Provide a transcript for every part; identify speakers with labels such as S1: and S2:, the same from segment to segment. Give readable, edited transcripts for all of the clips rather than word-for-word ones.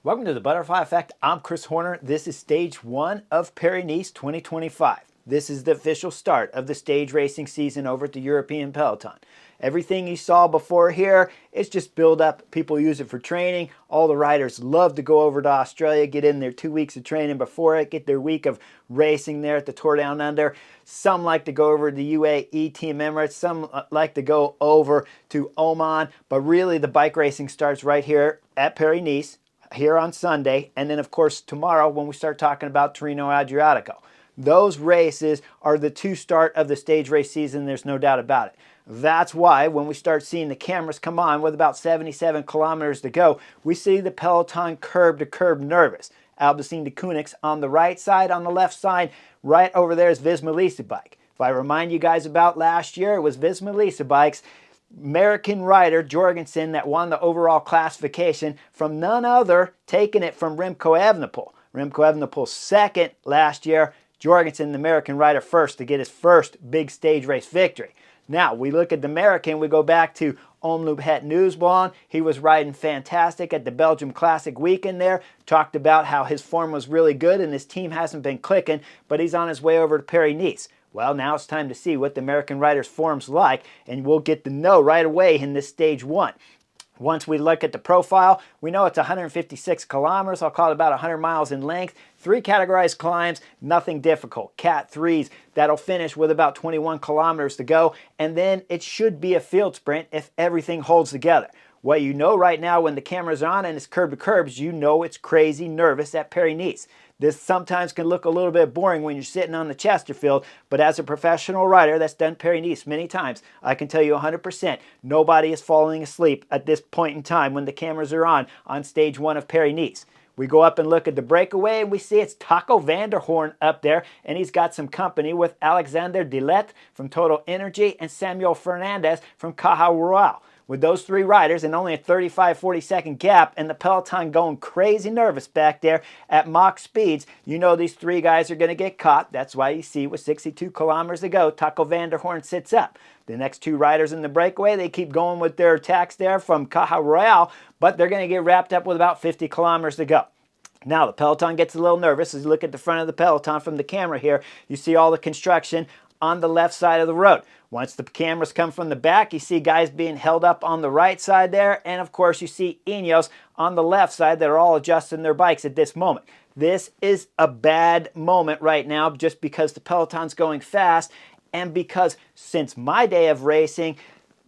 S1: Welcome to the Butterfly Effect. I'm Chris Horner. This is stage one of Paris-Nice 2025. This is the official start of the stage racing season over at the European Peloton. Everything you saw before here is just build up. People use it for training. All the riders love to go over to Australia, get in their 2 weeks of training before it, get their week of racing there at the Tour Down Under. Some like to go over to the UAE Team Emirates. Some like to go over to Oman. But really the bike racing starts right here at Paris-Nice here on Sunday, and then of course tomorrow when we start talking about Torino Adriatico. Those races are the two start of the stage race season, there's no doubt about it. That's why when we start seeing the cameras come on with about 77 kilometers to go, we see the Peloton curb to curb nervous. Alpecin de Koenigs on the right side, on the left side, right over there is Visma Lease Bike. If I remind you guys about last year, it was Visma Lease Bike's American rider Jorgensen that won the overall classification from none other, taking it from Remco Evenepoel. Remco Evenepoel second last year, Jorgensen, the American rider, first to get his first big stage race victory. Now, we look at the American, we go back to Omloop Het Nieuwsblad. He was riding fantastic at the Belgium Classic weekend there. Talked about how his form was really good and his team hasn't been clicking, but he's on his way over to Paris-Nice. Well, now it's time to see what the American rider's form's like, and we'll get to know right away in this stage one. Once we look at the profile, we know it's 156 kilometers. I'll call it about 100 miles in length. 3 categorized climbs, nothing difficult. Cat 3s, that'll finish with about 21 kilometers to go. And then it should be a field sprint if everything holds together. What you know right now when the camera's on and it's curb to curbs, you know it's crazy nervous at Paris-Nice. This sometimes can look a little bit boring when you're sitting on the Chesterfield, but as a professional rider that's done Paris-Nice many times, I can tell you 100%, nobody is falling asleep at this point in time when the cameras are on stage one of Paris-Nice. We go up and look at the breakaway and we see it's Taco van der Hoorn up there, and he's got some company with Alexander Delet from Total Energy and Samuel Fernandez from Caja Rural. With those 3 riders and only a 35-40 second gap and the Peloton going crazy nervous back there at Mach speeds, you know these 3 guys are going to get caught. That's why you see with 62 kilometers to go, Taco van der Hoorn sits up. The next 2 riders in the breakaway, they keep going with their attacks there from Caja Rural, but they're going to get wrapped up with about 50 kilometers to go. Now the Peloton gets a little nervous. As you look at the front of the Peloton from the camera here, you see all the construction on the left side of the road. Once the cameras come from the back, you see guys being held up on the right side there, and of course you see Ineos on the left side that are all adjusting their bikes at this moment. This is a bad moment right now just because the Peloton's going fast, and because since my day of racing,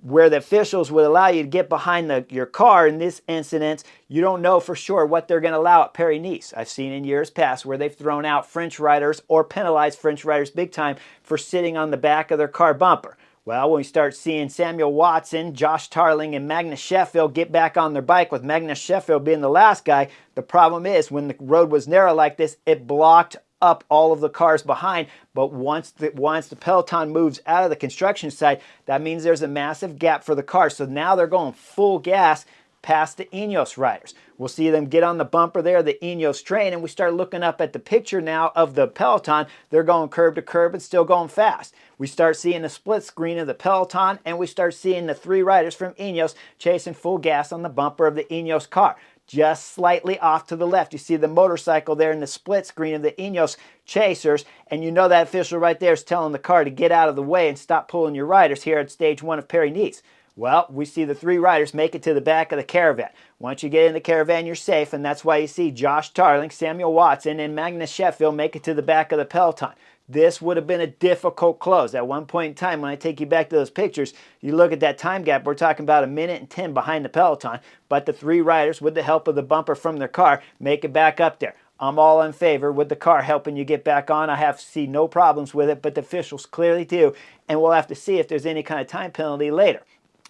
S1: where the officials would allow you to get behind your car in this incident, you don't know for sure what they're going to allow at Paris-Nice. I've seen in years past where they've thrown out French riders or penalized French riders big time for sitting on the back of their car bumper. Well, when we start seeing Samuel Watson, Josh Tarling, and Magnus Sheffield get back on their bike, with Magnus Sheffield being the last guy, the problem is when the road was narrow like this, it blocked up all of the cars behind. But once the Peloton moves out of the construction site, that means there's a massive gap for the cars. So now they're going full gas past the Ineos riders. We'll see them get on the bumper there, the Ineos train, and we start looking up at the picture now of the Peloton. They're going curb to curb and still going fast. We start seeing the split screen of the Peloton, and we start seeing the 3 riders from Ineos chasing full gas on the bumper of the Ineos car. Just slightly off to the left, you see the motorcycle there in the split screen of the Ineos chasers, and you know that official right there is telling the car to get out of the way and stop pulling your riders here at stage one of Paris-Nice. Well, we see the 3 riders make it to the back of the caravan. Once you get in the caravan, you're safe, and that's why you see Josh Tarling, Samuel Watson, and Magnus Sheffield make it to the back of the Peloton. This would have been a difficult close. At one point in time, when I take you back to those pictures, you look at that time gap, we're talking about 1 minute and 10 behind the Peloton, but the 3 riders, with the help of the bumper from their car, make it back up there. I'm all in favor with the car helping you get back on. I have to see no problems with it, but the officials clearly do, and we'll have to see if there's any kind of time penalty later.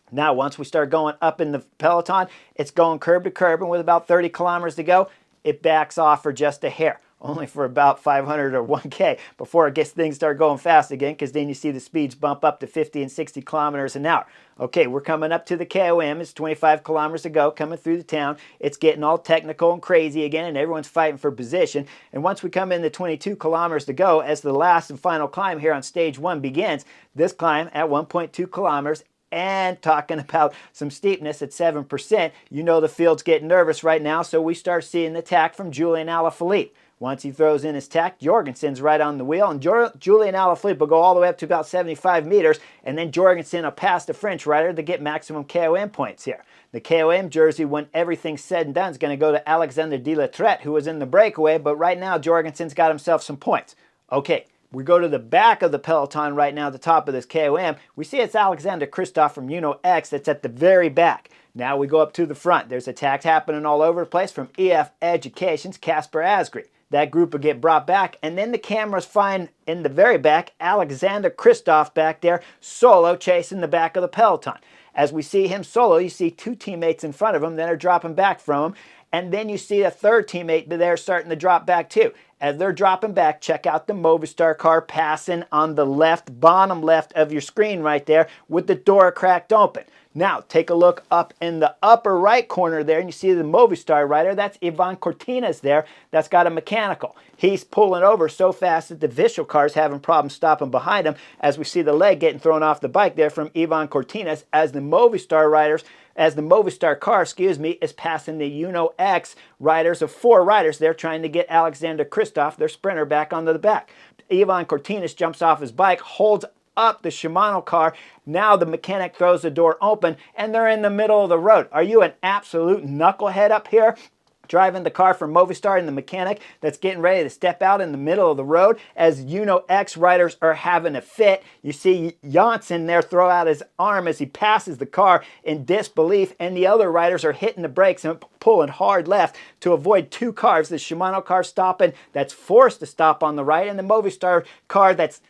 S1: Now, once we start going up in the Peloton, it's going curb to curb, and with about 30 kilometers to go, it backs off for just a hair. Only for about 500 or 1K before things start going fast again, because then you see the speeds bump up to 50 and 60 kilometers an hour. Okay, we're coming up to the KOM. It's 25 kilometers to go, coming through the town. It's getting all technical and crazy again, and everyone's fighting for position. And once we come into 22 kilometers to go, as the last and final climb here on stage one begins, this climb at 1.2 kilometers, And talking about some steepness at 7%, you know the field's getting nervous right now, so we start seeing the tack from Julian Alaphilippe. Once he throws in his tack, Jorgensen's right on the wheel, and Julian Alaphilippe will go all the way up to about 75 meters, and then Jorgensen will pass the French rider to get maximum KOM points here. The KOM jersey, when everything's said and done, is going to go to Alexander de la Traite, who was in the breakaway, but right now Jorgensen's got himself some points. Okay, we go to the back of the peloton right now, the top of this KOM. We see it's Alexander Kristoff from Uno-X that's at the very back. Now we go up to the front. There's attacks happening all over the place from EF Education's Casper Asgreen. That group will get brought back, and then the cameras find in the very back Alexander Kristoff back there solo chasing the back of the peloton. As we see him solo, you see two teammates in front of him that are dropping back from him, and then you see a third teammate there starting to drop back too. As they're dropping back, check out the Movistar car passing on the left, bottom left of your screen right there with the door cracked open. Now, take a look up in the upper right corner there, and you see the Movistar rider. That's Ivan Cortines there. That's got a mechanical. He's pulling over so fast that the Visual car's having problems stopping behind him, as we see the leg getting thrown off the bike there from Ivan Cortines as the Movistar car, is passing the Uno-X riders of 4 riders. They're trying to get Alexander Kristoff, their sprinter, back onto the back. Ivan Cortines jumps off his bike, holds up the Shimano car. Now the mechanic throws the door open, and they're in the middle of the road. Are you an absolute knucklehead up here, driving the car for Movistar and the mechanic that's getting ready to step out in the middle of the road as Uno-X riders are having a fit? You see Janssen there throw out his arm as he passes the car in disbelief, and the other riders are hitting the brakes and pulling hard left to avoid 2 cars. The Shimano car stopping, that's forced to stop on the right, and the Movistar car that's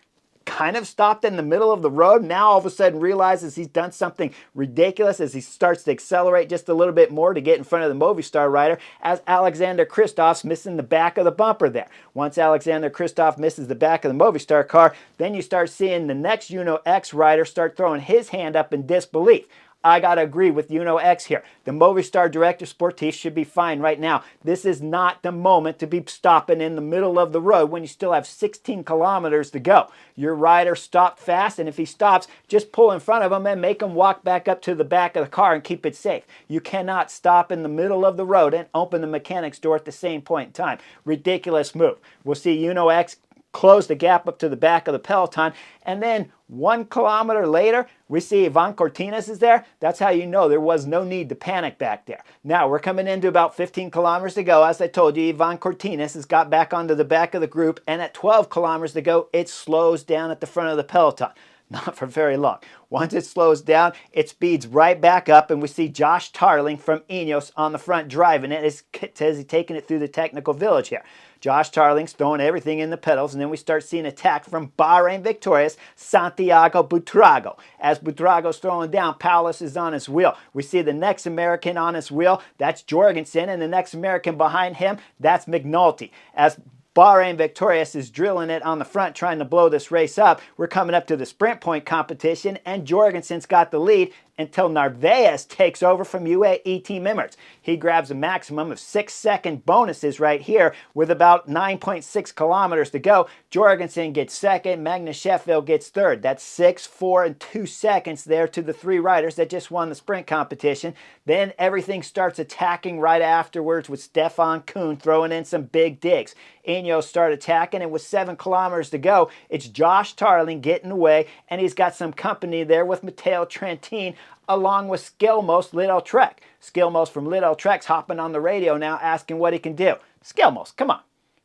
S1: kind of stopped in the middle of the road, now all of a sudden realizes he's done something ridiculous as he starts to accelerate just a little bit more to get in front of the Movistar rider, as Alexander Kristoff's missing the back of the bumper there. Once Alexander Kristoff misses the back of the Movistar car, then you start seeing the next Uno-X rider start throwing his hand up in disbelief. I got to agree with Uno-X here. The Movistar Director Sportif should be fine right now. This is not the moment to be stopping in the middle of the road when you still have 16 kilometers to go. Your rider stopped fast, and if he stops, just pull in front of him and make him walk back up to the back of the car and keep it safe. You cannot stop in the middle of the road and open the mechanic's door at the same point in time. Ridiculous move. We'll see Uno-X close the gap up to the back of the peloton, and then 1 kilometer later, we see Ivan Cortines is there. That's how you know there was no need to panic back there. Now, we're coming into about 15 kilometers to go. As I told you, Ivan Cortines has got back onto the back of the group, and at 12 kilometers to go, it slows down at the front of the peloton. Not for very long. Once it slows down, it speeds right back up, and we see Josh Tarling from Ineos on the front driving it. It says he's taking it through the technical village here. Josh Tarling's throwing everything in the pedals, and then we start seeing attack from Bahrain victorious Santiago Buitrago. As Buitrago's throwing down, Paulus is on his wheel. We see the next American on his wheel, that's Jorgensen, and the next American behind him, that's McNulty. As Bahrain Victorious is drilling it on the front, trying to blow this race up. We're coming up to the sprint point competition, and Jorgensen's got the lead until Narvaez takes over from UAE Team Emirates. He grabs a maximum of 6-second bonuses right here with about 9.6 kilometers to go. Jorgensen gets second, Magnus Sheffield gets third. That's 6, 4, and 2 seconds there to the 3 riders that just won the sprint competition. Then everything starts attacking right afterwards with Stefan Kuhn throwing in some big digs. Ineos start attacking, and with 7 kilometers to go, it's Josh Tarling getting away, and he's got some company there with Matteo Trentin, along with Skjelmos Lidl-Trek. Skjelmos from Lidl-Trek's hopping on the radio now asking what he can do. Skjelmos, come on.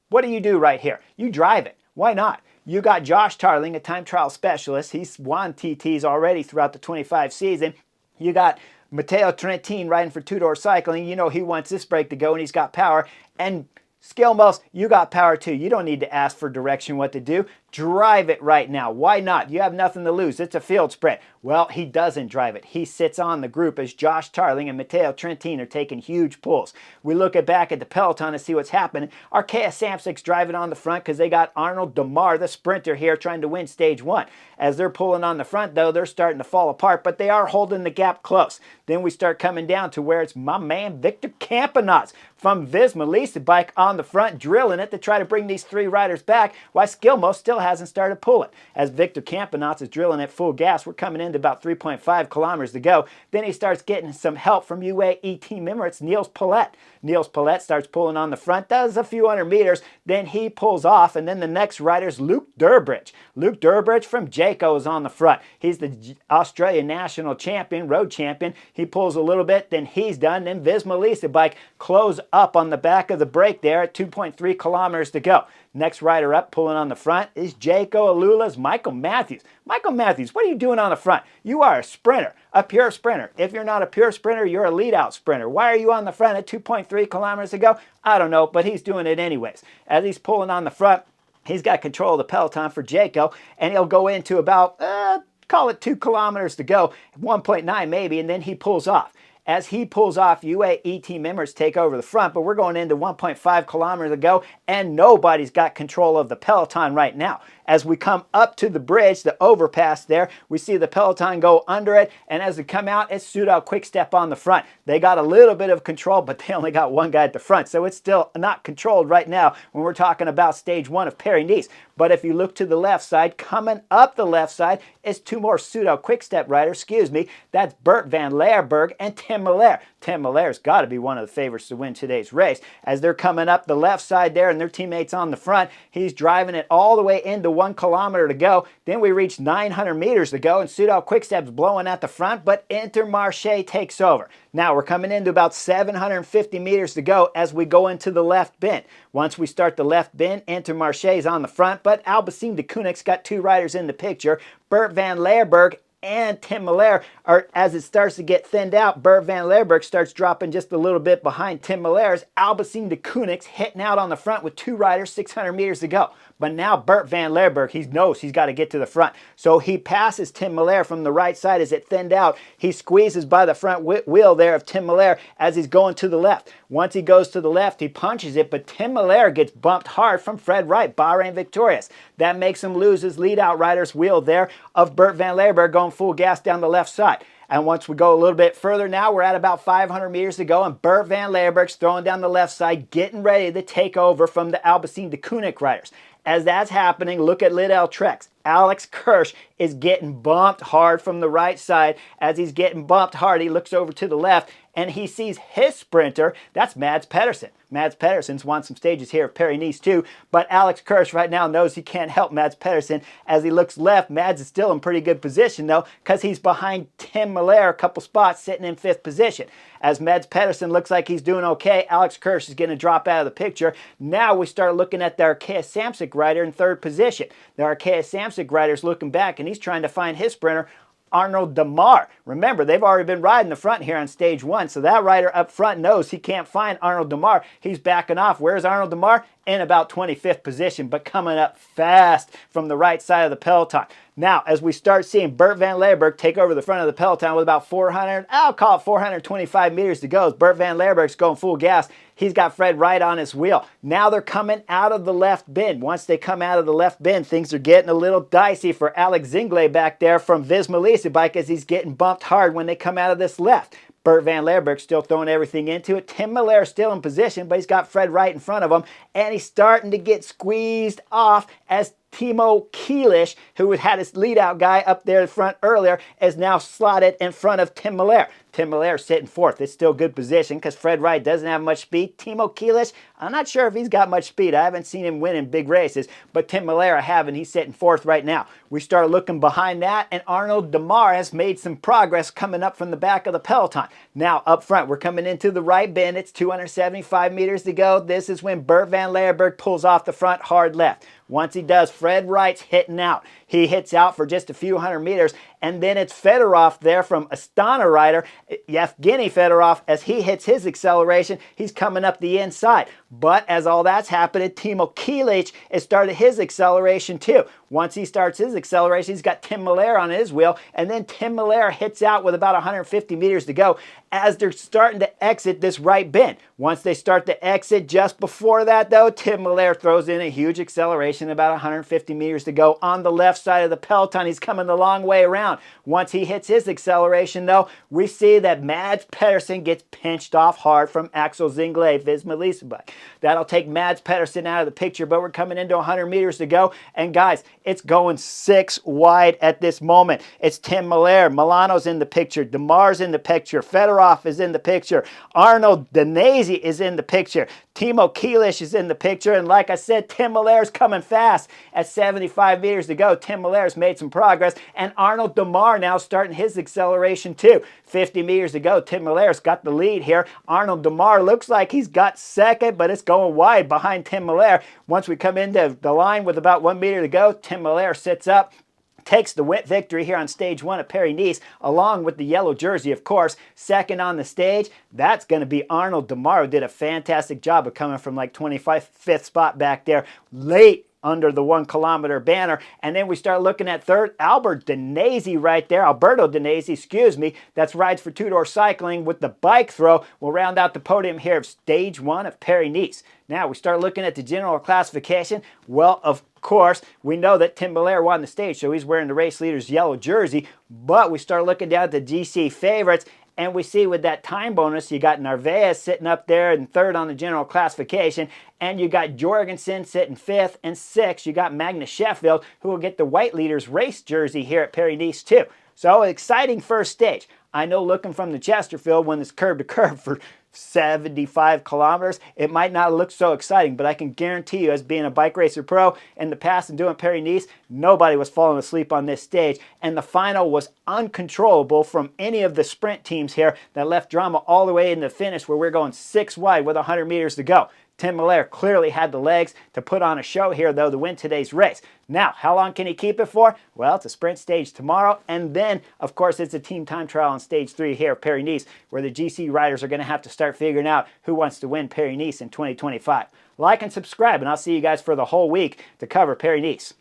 S1: What do you do right here? You drive it. Why not? You got Josh Tarling, a time trial specialist. He's won TTs already throughout the 25 season. You got Matteo Trentin riding for two-door cycling. You know he wants this brake to go, and he's got power. And Skjelmos, you got power too. You don't need to ask for direction what to do. Drive it right now. Why not? You have nothing to lose. It's a field sprint. Well, he doesn't drive it. He sits on the group as Josh Tarling and Matteo Trentin are taking huge pulls. We look back at the peloton to see what's happening. Arkea Samsic's driving on the front because they got Arnold Demar, the sprinter, here trying to win stage 1. As they're pulling on the front, though, they're starting to fall apart, but they are holding the gap close. Then we start coming down to where it's my man Victor Campenaerts from Visma Leasing Bike on the front, drilling it to try to bring these 3 riders back, while Skjelmos still still hasn't started pulling. As Victor Campenaerts is drilling at full gas, we're coming into about 3.5 kilometers to go. Then he starts getting some help from UAE team member. It's Niels Palet. Niels Palet starts pulling on the front, does a few hundred meters, then he pulls off, and then the next rider's Luke Durbridge. Luke Durbridge from Jayco is on the front. He's the Australian national champion, road champion. He pulls a little bit, then he's done. Then Visma Lease bike close up on the back of the break there at 2.3 kilometers to go. Next rider up pulling on the front is Jayco Alula's Michael Matthews. Michael Matthews, what are you doing on the front? You are a sprinter, a pure sprinter. If you're not a pure sprinter, you're a lead-out sprinter. Why are you on the front at 2.3 kilometers to go? I don't know, but he's doing it anyways. As he's pulling on the front, he's got control of the peloton for Jayco, and he'll go into about, call it 2 kilometers to go, 1.9 maybe, and then he pulls off. As he pulls off, UAE team members take over the front, but we're going into 1.5 kilometers to go, and nobody's got control of the peloton right now. As we come up to the bridge, the overpass there, we see the peloton go under it, and as we come out, it's Soudal Quick-Step on the front. They got a little bit of control, but they only got one guy at the front, so it's still not controlled right now when we're talking about stage 1 of Paris-Nice. But if you look to the left side, coming up the left side is 2 more Soudal Quick-Step riders, that's Bert van Leerberg and Tim Miller. Tim Miller's got to be one of the favorites to win today's race. As they're coming up the left side there and their teammates on the front, he's driving it all the way into 1 kilometer to go. Then we reach 900 meters to go, and Soudal Quick-Step's blowing at the front, but Intermarché takes over. Now we're coming into about 750 meters to go as we go into the left bend. Once we start the left bend, Intermarché's on the front, but Alpecin de Koenig's got 2 riders in the picture, Bert van Leerberg and Tim Miller. As it starts to get thinned out, Bert van Leerberg starts dropping just a little bit behind Tim Miller's. Alpecin de Koenig's hitting out on the front with 2 riders, 600 meters to go. But now Bert van Leerberg, he knows he's got to get to the front. So he passes Tim Miller from the right side as it thinned out. He squeezes by the front wheel there of Tim Miller as he's going to the left. Once he goes to the left, he punches it, but Tim Miller gets bumped hard from Fred Wright, Bahrain victorious. That makes him lose his lead-out rider's wheel there of Bert van Leerberg going full gas down the left side. And once we go a little bit further now, we're at about 500 meters to go, and Bert van Leerberg's throwing down the left side, getting ready to take over from the Alpecin de Koenig riders. As that's happening, look at Liddell Treks. Alex Kirsch is getting bumped hard from the right side. As he's getting bumped hard, he looks over to the left, and he sees his sprinter. That's Mads Pedersen. Mads Pedersen's won some stages here at Paris-Nice too, but Alex Kirsch right now knows he can't help Mads Pedersen. As he looks left, Mads is still in pretty good position though, because he's behind Tim Miller a couple spots, sitting in 5th position. As Mads Pedersen looks like he's doing okay, Alex Kirsch is going to drop out of the picture. Now we start looking at the Arkea Samsic rider in 3rd position. The Arkea Samsic rider's looking back, and he's trying to find his sprinter, Arnaud Demar. Remember, they've already been riding the front here on stage 1, so that rider up front knows he can't find Arnaud Demar. He's backing off. Where's Arnaud Demar? In about 25th position, but coming up fast from the right side of the peloton. Now, as we start seeing Bert van Leerberg take over the front of the peloton with about 425 meters to go, as Bert van Leerberg's going full gas, he's got Fred Wright on his wheel. Now they're coming out of the left bend. Once they come out of the left bend, things are getting a little dicey for Alex Zingle back there from Visma Lease bike as he's getting bumped hard when they come out of this left. Bert van Leerberg still throwing everything into it. Tim Miller still in position, but he's got Fred Wright in front of him, and he's starting to get squeezed off as Timo Kielish, who had his lead-out guy up there in front earlier, is now slotted in front of Tim Miller. Tim Miller sitting 4th. It's still good position because Fred Wright doesn't have much speed. Timo Kielish, I'm not sure if he's got much speed. I haven't seen him win in big races, but Tim Miller I have, and he's sitting 4th right now. We start looking behind that, and Arnaud Demar has made some progress coming up from the back of the peloton. Now up front, we're coming into the right bend. It's 275 meters to go. This is when Bert van Leerberg pulls off the front hard left. Once he does, Fred Wright's hitting out. He hits out for just a few hundred meters, and then it's Fedorov there from Astana rider, Yevgeny Fedorov, as he hits his acceleration. He's coming up the inside. But as all that's happening, Timo Kielish has started his acceleration too. Once he starts his acceleration, he's got Tim Miller on his wheel, and then Tim Miller hits out with about 150 meters to go as they're starting to exit this right bend. Once they start to exit, just before that though, Tim Miller throws in a huge acceleration, about 150 meters to go on the left side of the peloton. He's coming the long way around. down. Once he hits his acceleration, though, we see that Mads Pedersen gets pinched off hard from Axel Zinglet, Visma Leasebike. That'll take Mads Pedersen out of the picture, but we're coming into 100 meters to go. And guys, it's going 6 wide at this moment. It's Tim Miller. Milano's in the picture. Demar's in the picture. Fedorov is in the picture. Arnold Danese is in the picture. Timo Kielish is in the picture. And like I said, Tim Miller's coming fast. At 75 meters to go, Tim Miller's made some progress. And Arnold Demar now starting his acceleration too. 50 meters to go, Tim Miller's got the lead here. Arnold Demar looks like he's got second, but it's going wide behind Tim Miller. Once we come into the line with about 1 meter to go, Tim Miller sits up, takes the victory here on stage 1 at Paris-Nice, along with the yellow jersey, of course. Second on the stage, that's going to be Arnold Demar, who did a fantastic job of coming from like 25th spot back there late under the 1 kilometer banner. And then we start looking at third, Alberto Danese, excuse me, that's rides for Two Door Cycling with the bike throw. We'll round out the podium here of stage 1 of Paris-Nice. Now we start looking at the general classification. Well, of course, we know that Tim Miller won the stage, so he's wearing the race leader's yellow jersey. But we start looking down at the GC favorites, and we see with that time bonus, you got Narvaez sitting up there in third on the general classification, and you got Jorgensen sitting 5th, and 6th, you got Magnus Sheffield, who will get the white leader's race jersey here at Paris-Nice too. So exciting first stage. I know looking from the Chesterfield when it's curb to curb for 75 kilometers, it might not look so exciting, but I can guarantee you, as being a bike racer pro in the past and doing Paris-Nice, nobody was falling asleep on this stage. And the final was uncontrollable from any of the sprint teams here that left drama all the way in the finish, where we're going 6 wide with 100 meters to go. Tim Miller clearly had the legs to put on a show here, though, to win today's race. Now, how long can he keep it for? Well, it's a sprint stage tomorrow, and then, of course, it's a team time trial on stage 3 here at Paris-Nice, where the GC riders are going to have to start figuring out who wants to win Paris-Nice in 2025. Like and subscribe, and I'll see you guys for the whole week to cover Paris-Nice.